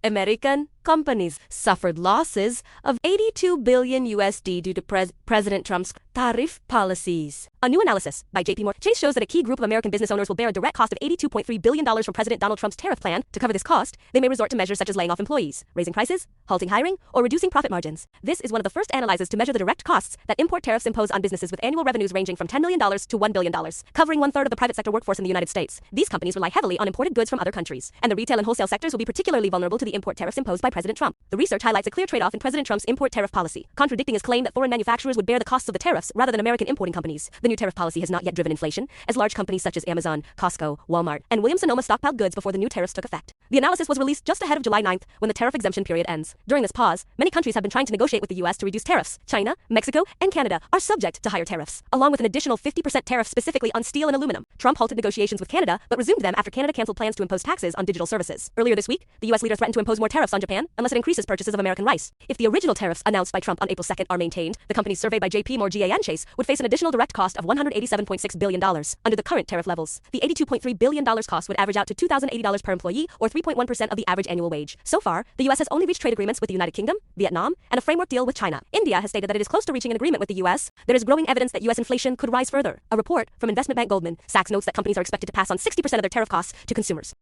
American companies suffered losses of 82 billion USD due to President Trump's tariff policies. A new analysis by JP Chase shows that a key group of American business owners will bear a direct cost of $82.3 billion from President Donald Trump's tariff plan. To cover this cost, they may resort to measures such as laying off employees, raising prices, halting hiring, or reducing profit margins. This is one of the first analyses to measure the direct costs that import tariffs impose on businesses with annual revenues ranging from $10 million to $1 billion, covering 1/3 of the private sector workforce in the United States. These companies rely heavily on imported goods from other countries, and the retail and wholesale sectors will be particularly vulnerable to the import tariffs imposed by President Trump. The research highlights a clear trade-off in President Trump's import tariff policy, contradicting his claim that foreign manufacturers would bear the costs of the tariffs rather than American importing companies. The new tariff policy has not yet driven inflation, as large companies such as Amazon, Costco, Walmart, and Williams-Sonoma stockpiled goods before the new tariffs took effect. The analysis was released just ahead of July 9th, when the tariff exemption period ends. During this pause, many countries have been trying to negotiate with the U.S. to reduce tariffs. China, Mexico, and Canada are subject to higher tariffs, along with an additional 50% tariff specifically on steel and aluminum. Trump halted negotiations with Canada, but resumed them after Canada canceled plans to impose taxes on digital services. Earlier this week, the U.S. leader threatened to impose more tariffs on Japan unless it increases purchases of American rice. If the original tariffs announced by Trump on April 2nd are maintained, the companies surveyed by JP Chase would face an additional direct cost of $187.6 billion. Under the current tariff levels, the $82.3 billion cost would average out to $2,080 per employee, or 3.1% of the average annual wage. So far, the U.S. has only reached trade agreements with the United Kingdom, Vietnam, and a framework deal with China. India has stated that it is close to reaching an agreement with the U.S. There is growing evidence that U.S. inflation could rise further. A report from investment bank Goldman Sachs notes that companies are expected to pass on 60% of their tariff costs to consumers.